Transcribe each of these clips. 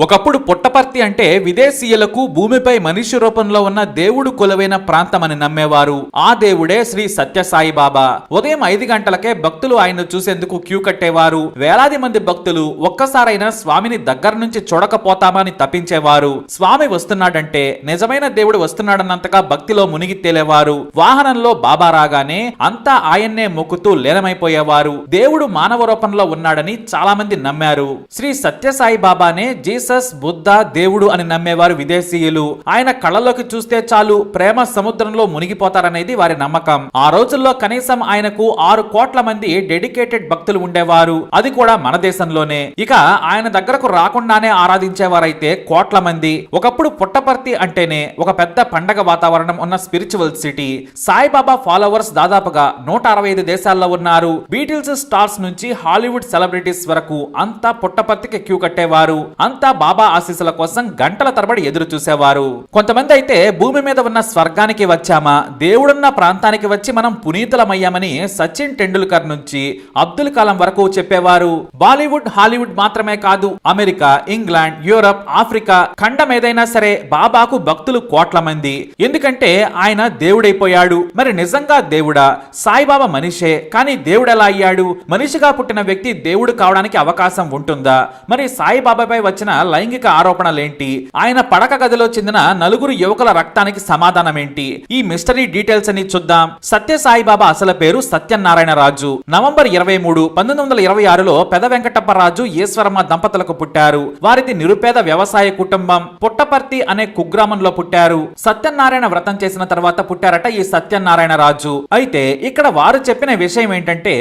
ఒకప్పుడు పుట్టపర్తి అంటే విదేశీయులకు భూమిపై మనిషి రూపంలో ఉన్న దేవుడు కొలువైన ప్రాంతమని నమ్మేవారు. ఆ దేవుడే శ్రీ సత్యసాయి బాబా. ఉదయం 5 గంటలకే భక్తులు ఆయన్ను చూసేందుకు క్యూ కట్టేవారు. వేలాది మంది భక్తులు ఒక్కసారైనా స్వామిని దగ్గర నుంచి చూడకపోతామని తప్పించేవారు. స్వామి వస్తున్నాడంటే నిజమైన దేవుడు వస్తున్నాడన్నంతగా భక్తిలో మునిగి తేలేవారు. వాహనంలో బాబా రాగానే అంతా ఆయన్నే మొక్కుతూ లీనమైపోయేవారు. దేవుడు మానవ రూపంలో ఉన్నాడని చాలా మంది నమ్మారు. శ్రీ సత్యసాయి బాబానే జీసస్, బుద్ధ, దేవుడు అని నమ్మేవారు విదేశీయులు. ఆయన కళ్ళలోకి చూస్తే చాలు ప్రేమ సముద్రంలో మునిగిపోతారనేది వారి నమ్మకం. ఆ రోజుల్లో కనీసం ఆయనకు 6 కోట్ల మంది డెడికేటెడ్ భక్తులు ఉండేవారు. అది కూడా మన దేశంలోనే. ఇక ఆయన దగ్గరకు రాకుండానే ఆరాధించేవారైతే కోట్ల మంది. ఒకప్పుడు పుట్టపర్తి అంటేనే ఒక పెద్ద పండగ వాతావరణం ఉన్న స్పిరిచువల్ సిటీ. సాయిబాబా ఫాలోవర్స్ దాదాపుగా 165 దేశాల్లో ఉన్నారు. బీటిల్స్ స్టార్స్ నుంచి హాలీవుడ్ సెలబ్రిటీస్ వరకు అంతా పుట్టపర్తికి క్యూ కట్టేవారు. అంతా బాబా ఆశీస్సుల కోసం గంటల తరబడి ఎదురు చూసేవారు. కొంతమంది అయితే భూమి మీద ఉన్న స్వర్గానికి వచ్చామా, దేవుడున్న ప్రాంతానికి వచ్చి మనం పునీతులమయ్యామని సచిన్ టెండూల్కర్ నుంచి అబ్దుల్ కలాం వరకు చెప్పేవారు. బాలీవుడ్, హాలీవుడ్ మాత్రమే కాదు, అమెరికా, ఇంగ్లాండ్, యూరప్, ఆఫ్రికా ఖండం ఏదైనా సరే బాబాకు భక్తులు కోట్ల మంది. ఎందుకంటే ఆయన దేవుడైపోయాడు. మరి నిజంగా దేవుడా? సాయిబాబా మనిషే, కానీ దేవుడు ఎలా అయ్యాడు? మనిషిగా పుట్టిన వ్యక్తి దేవుడు కావడానికి అవకాశం ఉంటుందా? మరి సాయిబాబాపై వచ్చిన లైంగిక ఆరోపణలేంటి? ఆయన పడక గదిలో చెందిన 4 యువకుల రక్తానికి సమాధానమేంటి? ఈ మిస్టరీ డీటెయిల్స్ అని చూద్దాం. సత్యసాయిబాబా అసలు పేరు సత్యనారాయణ రాజు. నవంబర్ 23, 1926లో పెద వెంకటప్పరాజు, ఈశ్వరమ్మ దంపతులకు పుట్టారు. వారిది నిరుపేద వ్యవసాయ కుటుంబం. పుట్టపర్తి అనే కుగ్రామంలో పుట్టారు. సత్యనారాయణ వ్రతం చేసిన తర్వాత పుట్టారట ఈ సత్యనారాయణ రాజు. అయితే ఇక్కడ వారు చెప్పిన విషయం ఏంటంటే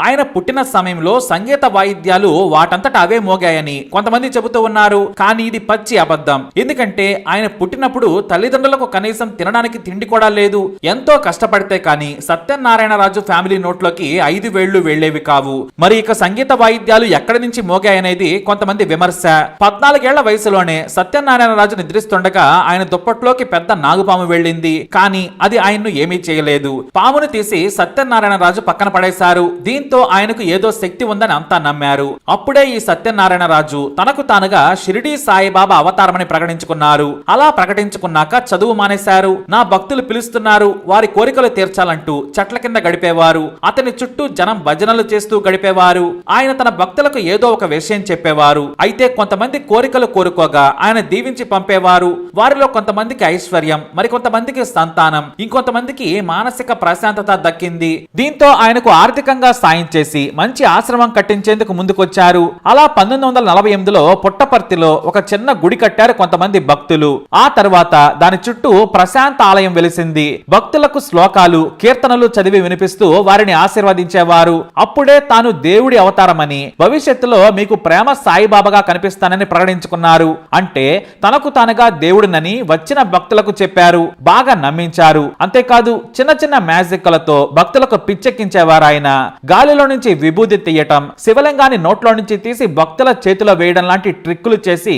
ఆయన పుట్టిన సమయంలో సంగీత వాయిద్యాలు వాటంతట అవే మోగాయని కొంతమంది చెబుతూ ఉన్నారు. కానీ ఇది పచ్చి అబద్ధం. ఎందుకంటే ఆయన పుట్టినప్పుడు తల్లిదండ్రులకు కనీసం తినడానికి తిండి కూడా లేదు. ఎంతో కష్టపడితే కానీ సత్యనారాయణ రాజు ఫ్యామిలీ నోట్లోకి 5 వేళ్లు వెళ్లేవి కావు. మరి ఇక సంగీత వాయిద్యాలు ఎక్కడి నుంచి మోగాయనేది కొంతమంది విమర్శ. 14 ఏళ్ల వయసులోనే సత్యనారాయణ రాజు నిద్రిస్తుండగా ఆయన దుప్పట్లోకి పెద్ద నాగుపాము వెళ్ళింది. కానీ అది ఆయన్ను ఏమీ చేయలేదు. పామును తీసి సత్యనారాయణ రాజు పక్కన పడేశారు. దీంతో ఆయనకు ఏదో శక్తి ఉందని అంతా నమ్మారు. అప్పుడే ఈ సత్యనారాయణ రాజు తనకు తానుగా షిరిడి సాయిబాబా అవతారమని ప్రకటించుకున్నారు. అలా ప్రకటించుకున్నాక చదువు మానేశారు. నా భక్తులు పిలుస్తున్నారు, వారి కోరికలు తీర్చాలంటూ చెట్ల కింద గడిపేవారు. అతని చుట్టూ జనం భజనలు చేస్తూ గడిపేవారు. ఆయన తన భక్తులకు ఏదో ఒక విషయం చెప్పేవారు. అయితే కొంతమంది కోరికలు కోరుకోగా ఆయన దీవించి పంపేవారు. వారిలో కొంతమందికి ఐశ్వర్యం, మరికొంతమందికి సంతానం, ఇంకొంతమందికి మానసిక ప్రశాంతత దక్కింది. దీంతో ఆయనకు ఆర్థికంగా సాయం చేసి మంచి ఆశ్రమం కట్టించేందుకు ముందుకొచ్చారు. అలా 1948లో పుట్టపర్తిలో ఒక చిన్న గుడి కట్టారు కొంతమంది భక్తులు. ఆ తర్వాత దాని చుట్టూ ప్రశాంత ఆలయం వెలిసింది. భక్తులకు శ్లోకాలు, కీర్తనలు చదివి వినిపిస్తూ వారిని ఆశీర్వదించేవారు. అప్పుడే తాను దేవుడి అవతారమని, భవిష్యత్తులో మీకు ప్రేమ సాయిబాబాగా కనిపిస్తానని ప్రకటించుకున్నారు. అంటే తనకు తానుగా దేవుడినని వచ్చిన భక్తులకు చెప్పారు. బాగా నమ్మించారు. అంతేకాదు చిన్న చిన్న మ్యాజిక్లతో భక్తులకు పిచ్చెక్కించేవారు ఆయన. గాలిలో నుంచి విభూది తీయటం, శివలింగాన్ని నోట్లో నుంచి తీసి భక్తుల చేతిలో వేయడం లాంటి ట్రిక్కులు చేసి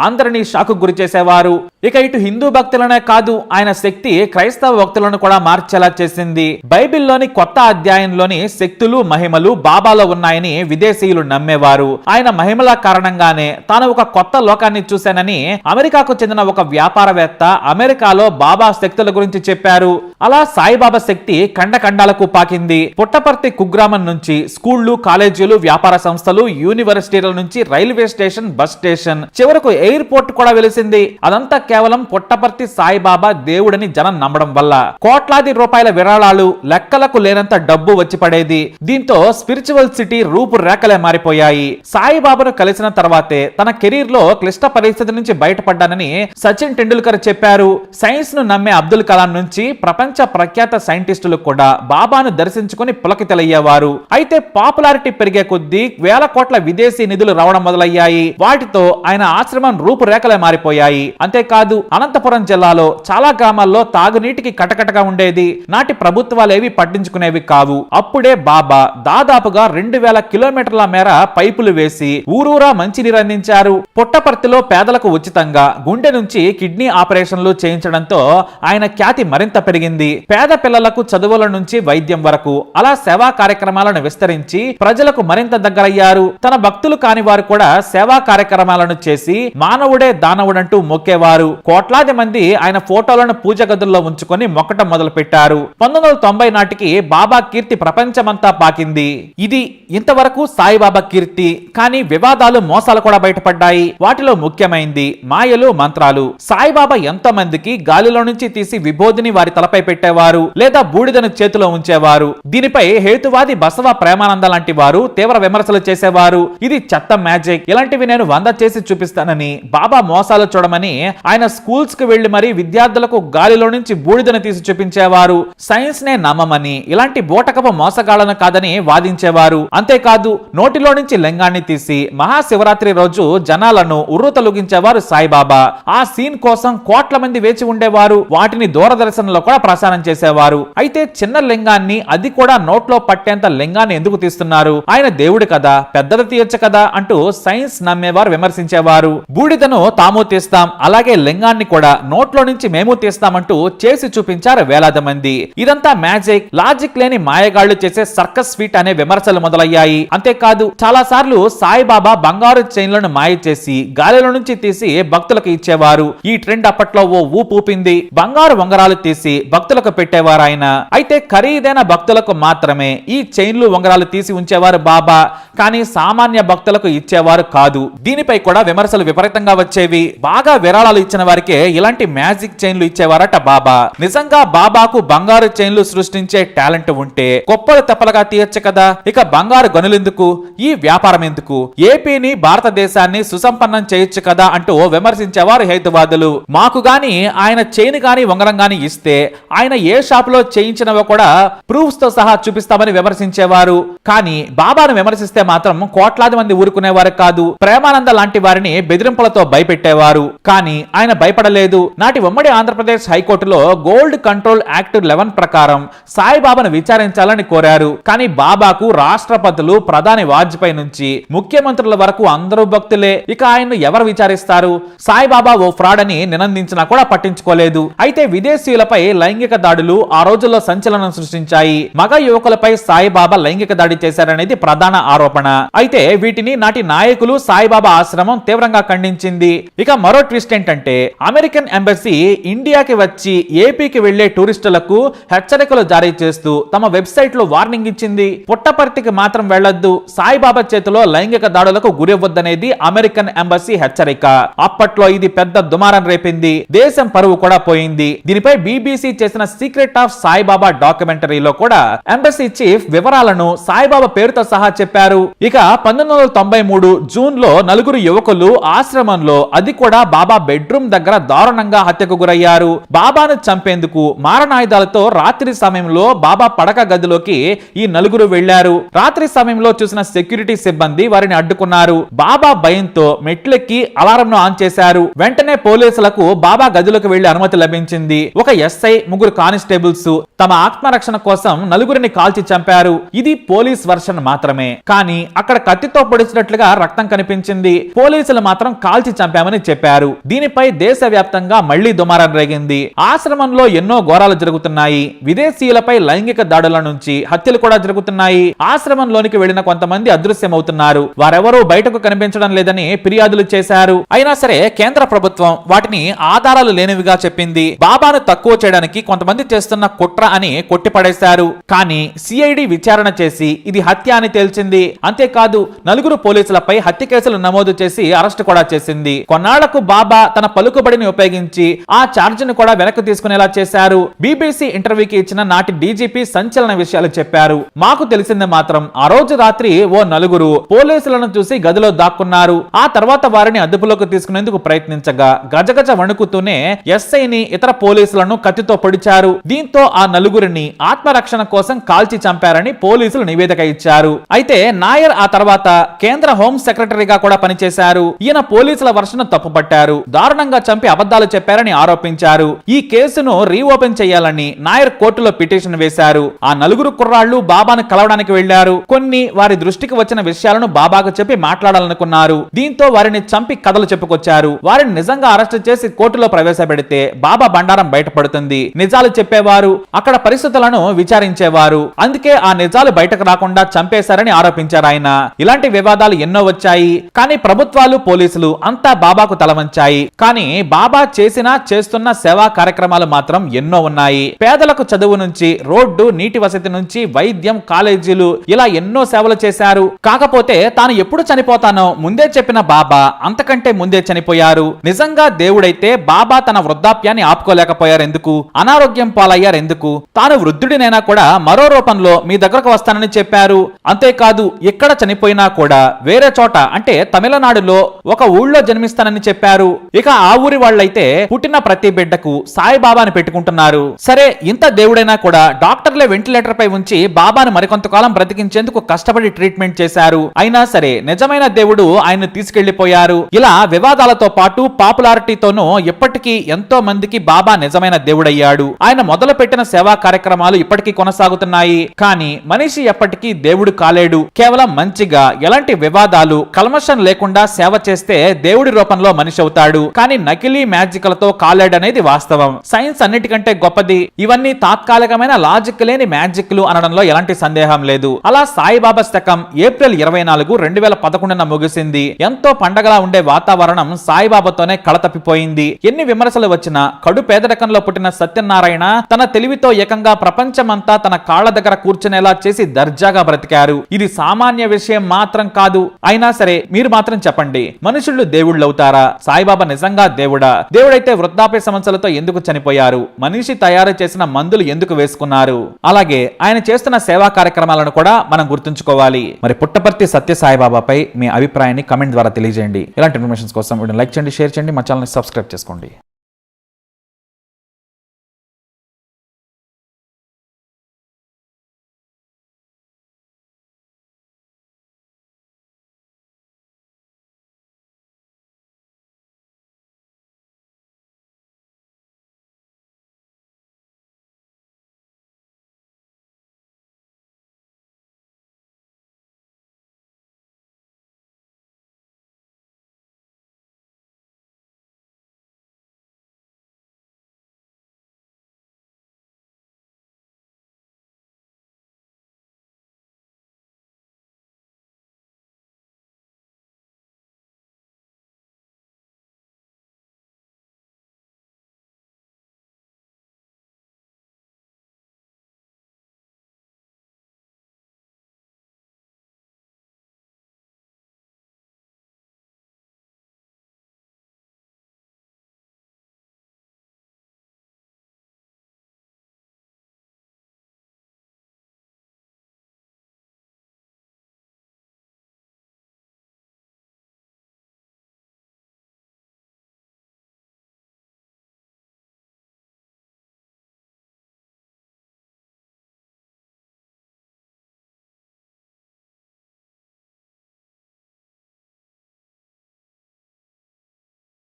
అందరినీ షాకు గురి చేసేవారు. ఇక ఇటు హిందూ భక్తులనే కాదు, ఆయన శక్తి క్రైస్తవ భక్తులను కూడా మార్చేలా చేసింది. బైబిల్లోని కొత్త అధ్యాయంలోని శక్తులు, మహిమలు బాబాలో ఉన్నాయని విదేశీయులు నమ్మేవారు. ఆయన మహిమల కారణంగానే తాను ఒక కొత్త లోకాన్ని చూశానని అమెరికాకు చెందిన ఒక వ్యాపారవేత్త అమెరికాలో బాబా శక్తుల గురించి చెప్పారు. అలా సాయిబాబా శక్తి ఖండఖండాలకు పాకింది. పుట్టపర్తి కుగ్రామం నుంచి స్కూళ్లు, కాలేజీలు, వ్యాపార సంస్థలు, యూనివర్సిటీల నుంచి రైల్వే స్టేషన్, బస్ స్టేషన్, చివరకు ఎయిర్పోర్ట్ కూడా వెలిసింది. అదంతా కేవలం పుట్టపర్తి సాయిబాబా దేవుడని జనం నమ్మడం వల్ల. కోట్లాది రూపాయల విరాళాలు, లెక్కలకు లేనంత డబ్బు వచ్చి పడేది. దీంతో స్పిరిచువల్ సిటీ రూపురేఖలే మారిపోయాయి. సాయిబాబాను కలిసిన తర్వాతే తన కెరీర్ లో క్లిష్ట పరిస్థితి నుంచి బయటపడ్డానని సచిన్ టెండూల్కర్ చెప్పారు. సైన్స్ ను నమ్మే అబ్దుల్ కలాం నుంచి ప్రపంచ ప్రఖ్యాత సైంటిస్టులు కూడా బాబాను దర్శించుకుని పులకితలయ్యేవారు. అయితే పాపులారిటీ పెరిగే కొద్దీ వేల కోట్ల విదేశీ నిధులు రావడం మొదలయ్యాయి. వాటితో ఆయన ఆశ్రమం రూపురేఖలే మారిపోయాయి. అంతేకాదు అంతేకాదు అనంతపురం జిల్లాలో చాలా గ్రామాల్లో తాగునీటికి కటకటగా ఉండేది. నాటి ప్రభుత్వాలేవి పట్టించుకునేవి కావు. అప్పుడే బాబా దాదాపుగా 2000 కిలోమీటర్ల మేర పైపులు వేసి ఊరూరా మంచినీరు అందించారు. పుట్టపర్తిలో పేదలకు ఉచితంగా గుండె నుంచి కిడ్నీ ఆపరేషన్లు చేయించడంతో ఆయన ఖ్యాతి మరింత పెరిగింది. పేద పిల్లలకు చదువుల నుంచి వైద్యం వరకు అలా సేవా కార్యక్రమాలను విస్తరించి ప్రజలకు మరింత దగ్గరయ్యారు. తన భక్తులు కాని వారు కూడా సేవా కార్యక్రమాలను చేసి మానవుడే దానవుడంటూ మొక్కేవారు. కోట్లాది మంది ఆయన ఫోటోలను పూజ గదుల్లో ఉంచుకొని మొక్కటం మొదలు పెట్టారు. 1990 నాటికి బాబా కీర్తి ప్రపంచమంతా పాకింది. ఇది ఇంతవరకు సాయిబాబా కీర్తి. కానీ వివాదాలు మోసాలు కూడా బయటపడ్డాయి. వాటిలో ముఖ్యమైంది మాయలు మంత్రాలు. సాయిబాబా ఎంతో మందికి గాలిలో నుంచి తీసి విభూతిని వారి తలపై పెట్టేవారు లేదా బూడిదను చేతిలో ఉంచేవారు. దీనిపై హేతువాది బసవ ప్రేమానంద లాంటి వారు తీవ్ర విమర్శలు చేసేవారు. ఇది చెత్త మ్యాజిక్, ఇలాంటివి నేను 100 చేసి చూపిస్తానని, బాబా మోసాలు చూడమని ఆయన స్కూల్స్ కి వెళ్లి మరీ విద్యార్థులకు గాలిలో నుంచి బూడిదను తీసి చూపించేవారు. సైన్స్ నే నమ్మమని, ఇలాంటి బోటకపు మోసగాళ్లను కాదని వాదించేవారు. అంతేకాదు నోటిలో నుంచి లింగాన్ని తీసి మహాశివరాత్రి రోజు జనాలను ఉర్రూతలూగించేవారు సాయిబాబా. ఆ సీన్ కోసం కోట్ల మంది వేచి ఉండేవారు. వాటిని దూరదర్శన్లో కూడా ప్రసారం చేసేవారు. అయితే చిన్న లింగాన్ని, అది కూడా నోట్లో పట్టేంత లింగాన్ని ఎందుకు తీస్తున్నారు? ఆయన దేవుడు కదా, పెద్దది తీయొచ్చు కదా అంటూ సైన్స్ నమ్మేవారు విమర్శించేవారు. బూడిదను తాము తీస్తాం, అలాగే లింగాన్ని కూడా నోట్లో నుంచి మేము తీస్తామంటూ చేసి చూపించారు వేలాది మంది. ఇదంతా మ్యాజిక్, లాజిక్ లేని మాయగాళ్లు చేసే సర్కస్ ఫీట్ అనే విమర్శలు మొదలయ్యాయి. అంతేకాదు చాలా సార్లు సాయిబాబా బంగారు చైన్లను మాయ చేసి గాలిలో నుంచి తీసి భక్తులకు ఇచ్చేవారు. ఈ ట్రెండ్ అప్పట్లో ఓ ఊపింది. బంగారు ఉంగరాలు తీసి భక్తులకు పెట్టేవారు ఆయన. అయితే ఖరీదైన భక్తులకు మాత్రమే ఈ చైన్లు ఉంగరాలు తీసి ఉంచేవారు బాబా, కానీ సామాన్య భక్తులకు ఇచ్చేవారు కాదు. దీనిపై కూడా విమర్శలు విపరీతంగా వచ్చేవి. బాగా విరాళాలు ఇచ్చిన వారికే ఇలాంటి మ్యాజిక్ చైన్లు ఇచ్చేవారట బాబా. నిజంగా బాబాకు బంగారు చైన్లు సృష్టించే టాలెంట్ ఉంటే గొప్పలు తెప్పలుగా తీయొచ్చు కదా. ఇక బంగారు గనులెందుకు, ఈ వ్యాపారం ఎందుకు? ఏపీని భారతదేశాన్ని సుసంపన్నం చేయొచ్చు కదా అంటూ విమర్శించేవారు హేతువాదులు. మాకు గాని ఆయన చైన్ గాని ఉంగరం గాని ఇస్తే ఆయన ఏ షాప్ లో చేయించినవో కూడా ప్రూఫ్స్ తో సహా చూపిస్తామని విమర్శించేవారు. కానీ బాబాను విమర్శిస్తే మాత్రం కోట్లాది మంది ఊరుకునేవారు కాదు. ప్రేమానంద లాంటి వారిని బెదిరింపులతో భయపెట్టేవారు. కానీ ఆయన భయపడలేదు. నాటి ఉమ్మడి ఆంధ్రప్రదేశ్ హైకోర్టులో గోల్డ్ కంట్రోల్ యాక్ట్ 11 ప్రకారం సాయిబాబాను విచారించాలని కోరారు. కానీ బాబాకు రాష్ట్రపతులు, ప్రధాని వాజ్పేయి నుంచి ముఖ్యమంత్రుల వరకు అందరూ భక్తులే. ఇక ఆయన్ను ఎవరు విచారిస్తారు? సాయిబాబా ఓ ఫ్రాడ్ అని నినందించినా కూడా పట్టించుకోలేదు. అయితే విదేశీయులపై లైంగిక దాడులు ఆ రోజుల్లో సంచలనం సృష్టించాయి. మగ యువకులపై సాయిబాబా లైంగిక దాడి చేశారనేది ప్రధాన ఆరోపణ. అయితే వీటిని నాటి నాయకులు, సాయిబాబా ఆశ్రమం తీవ్రంగా ఖండించింది. ఇక మరో ట్విస్ట్ ఏంటంటే అమెరికన్ ఎంబసీ ఇండియాకి వచ్చి ఏపీకి వెళ్లే టూరిస్టులకు హెచ్చరికలు జారీ చేస్తూ తమ వెబ్సైట్ లో వార్నింగ్ ఇచ్చింది. పుట్టపర్తికి మాత్రం వెళ్లొద్దు, సాయిబాబా చేతిలో లైంగిక దాడులకు గురివ్వద్దనేది అమెరికన్ ఎంబసీ హెచ్చరిక. అప్పట్లో ఇది పెద్ద దుమారం రేపింది. దేశం పరువు కూడా పోయింది. దీనిపై బీబీసీ చేసిన సీక్రెట్ ఆఫ్ సాయిబాబా డాక్యుమెంటరీలో కూడా ఎంబసీ చీఫ్ వివరాలను సాయిబాబా పేరుతో సహా చెప్పారు. ఇక 1993 జూన్ లో 4 యువకులు ఆశ్రమంలో, అది కూడా బాబా బెడ్రూమ్ దగ్గర దారుణంగా హత్యకు గురయ్యారు. బాబాను చంపేందుకు మారణాయుధాలతో రాత్రి సమయంలో బాబా పడక గదిలోకి ఈ 4 వెళ్లారు. రాత్రి సమయంలో చూసిన సెక్యూరిటీ సిబ్బంది వారిని అడ్డుకున్నారు. బాబా భయంతో మెట్లెక్కి అలారంను ఆన్ చేశారు. వెంటనే పోలీసులకు బాబా గదిలోకి వెళ్లి అనుమతి లభించింది. ఒక ఎస్ఐ, 3 కానిస్టేబుల్స్ తమ ఆత్మరక్షణ కోసం 4 కాల్చి చంపారు. ఇది పోలీస్ వర్షన్ మాత్రమే. కానీ అక్కడ కత్తితో పొడిచినట్లుగా రక్తం కనిపించింది. పోలీసులు మాత్రం కాల్చి చంపామని చెప్పారు. దీనిపై దేశవ్యాప్తంగా మళ్లీ దుమారం రేగింది. ఆశ్రమంలో ఎన్నో ఘోరాలు జరుగుతున్నాయి. విదేశీయులపై లైంగిక దాడుల నుంచి హత్యలు కూడా జరుగుతున్నాయి. ఆశ్రమంలోనికి వెళ్లిన కొంతమంది అదృశ్యమవుతున్నారు. వారెవరూ బయటకు కనిపించడం లేదని ఫిర్యాదులు చేశారు. అయినా సరే కేంద్ర ప్రభుత్వం వాటిని ఆధారాలు లేనివిగా చెప్పింది. బాబాను తక్కువ చేయడానికి కొంతమంది చేస్తున్న కుట్ర అని కొట్టిపడేశారు. కానీ సిఐడి విచారణ చేసి ఇది హత్య అని తేల్చింది. అంతేకాదు 4 పోలీసులపై హత్య కేసులు నమోదు చేసి అరెస్టు కూడా చేసింది. కొన్నాళ్లకు బాబా తన పలుకుబడిని ఉపయోగించి ఆ ఛార్జిని కూడా వెనక్కి తీసుకునేలా చేశారు. బీబీసీ ఇంటర్వ్యూకి ఇచ్చిన నాటి డీజీపీ సంచలన విషయాలు చెప్పారు. మాకు తెలిసింది మాత్రం ఆ రోజు రాత్రి ఓ 4 పోలీసులను చూసి గదిలో దాక్కున్నారు. ఆ తర్వాత వారిని అదుపులోకి తీసుకునేందుకు ప్రయత్నించగా గజగజ వణుకుతూనే ఎస్ఐని, ఇతర పోలీసులను కత్తితో పొడిచారు. దీంతో ఆ 4 ఆత్మరక్షణ కోసం కాల్చి చంపారని పోలీసులు నివేదిక ఇచ్చారు. అయితే నాయర్ ఆ తర్వాత కేంద్ర హోం సెక్రటరీగా కూడా పనిచేశారు. ఈయన పోలీసుల వర్షను తప్పుపట్టారు. దారుణంగా దారుణంగా చంపి అబద్ధాలు చెప్పారని ఆరోపించారు. ఈ కేసును రీఓపెన్ చేయాలని నాయర్ కోర్టులో పిటిషన్ వేశారు. ఆ నలుగురు కుర్రాళ్లు బాబాను కలవడానికి వెళ్లారు. కొన్ని వారి దృష్టికి వచ్చిన విషయాలను బాబాకు చెప్పి మాట్లాడాలనుకున్నారు. దీంతో వారిని చంపి కథలు చెప్పుకొచ్చారు. వారిని నిజంగా అరెస్ట్ చేసి కోర్టులో ప్రవేశపెడితే బాబా బండారం బయటపడుతుంది. నిజాలు చెప్పేవారు అక్కడ పరిస్థితులను విచారించేవారు. అందుకే ఆ నిజాలు బయటకు రాకుండా చంపేశారని ఆరోపించారు ఆయన. ఇలాంటి వివాదాలు ఎన్నో వచ్చాయి. కానీ ప్రభుత్వాలు, పోలీసులు అంతా బాబాకు తలవంచాయి. కానీ బాబా చేస్తున్న సేవా కార్యక్రమాలు మాత్రం ఎన్నో ఉన్నాయి. పేదలకు చదువు నుంచి రోడ్డు, నీటి వసతి నుంచి వైద్యం, కాలేజీలు ఇలా ఎన్నో సేవలు చేశారు. కాకపోతే తాను ఎప్పుడు చనిపోతానో ముందే చెప్పిన బాబా అంతకంటే ముందే చనిపోయారు. నిజంగా దేవుడైతే బాబా తన వృద్ధాప్యాన్ని ఆపుకోలేకపోయారు ఎందుకు? అనారోగ్యం పాలయ్యారు ఎందుకు? తాను వృద్ధుడినైనా కూడా మరో రూపంలో మీ దగ్గరకు వస్తానని చెప్పారు. అంతేకాదు ఎక్కడ చనిపోయినా కూడా వేరే చోట అంటే తమిళనాడులో ఒక ఊళ్ళో జన్మిస్తానని చెప్పారు. ఇక ఆ ఊరి వాళ్ళైతే పుట్టిన ప్రతి బిడ్డకు సాయిబాబాని పెట్టుకుంటున్నారు. సరే, ఇంత దేవుడైనా కూడా డాక్టర్లే వెంటిలేటర్ పై ఉంచి బాబాను మరికొంతకాలం బ్రతికించేందుకు కష్టపడి ట్రీట్మెంట్ చేశారు. అయినా సరే నిజమైన దేవుడు ఆయన్ను తీసుకెళ్లిపోయారు. ఇలా వివాదాలతో పాటు పాపులారిటీతోనూ ఇప్పటికీ ఎంతో మందికి బాబా నిజమైన దేవుడయ్యాడు. ఆయన మొదలు పెట్టిన సేవా కార్యక్రమాలు ఇప్పటికీ కొనసాగుతున్నాయి. కానీ మనిషి ఎప్పటికీ దేవుడు కాలేడు. కేవలం మంచిగా ఎలాంటి వివాదాలు, కల్మషం లేకుండా సేవ చేస్తే దేవుడి రూపంలో మనిషి అవుతాడు. కానీ నకిలీ మ్యాజిక్లతో కాలేడనేది వాస్తవం. సైన్స్ అన్నిటికంటే గొప్పది. ఇవన్నీ తాత్కాలికమైన లాజిక్ లేని మ్యాజిక్లు అనడంలో ఎలాంటి సందేహం లేదు. అలా సాయిబాబా శకం ఏప్రిల్ 24, 2011 ముగిసింది. ఎంతో పండగలా ఉండే వాతావరణం సాయిబాబాతోనే కళతప్పిపోయింది. ఎన్ని విమర్శలు వచ్చినా కడు పేదరికంలో పుట్టిన సత్యనారాయణ తన తెలివితో ఏకంగా ప్రపంచమంతా తన కాళ్ల దగ్గర కూర్చునేలా చేసి దర్జాగా బ్రతికారు. ఇది సామాన్య విషయం మాత్రం కాదు. అయినా సరే మీరు మాత్రం చెప్పండి, మనుషులు దేవుళ్ళు అవుతారా? సాయిబాబా నిజంగా దేవుడా? దేవుడైతే వృద్ధాప్య సమస్యలతో ఎందుకు చనిపోయారు? మనిషి తయారు చేసిన మందులు ఎందుకు వేసుకున్నారు? అలాగే ఆయన చేస్తున్న సేవా కార్యక్రమాలను కూడా మనం గుర్తుంచుకోవాలి. మరి పుట్టపర్తి సత్య సాయిబాబాపై మీ అభిప్రాయాన్ని కమెంట్ ద్వారా తెలియజేయండి. ఇలాంటి ఇన్ఫర్మేషన్ కోసం వీడియోని లైక్ చేయండి, షేర్ చేయండి, మా ఛానల్ని సబ్స్క్రైబ్ చేసుకోండి.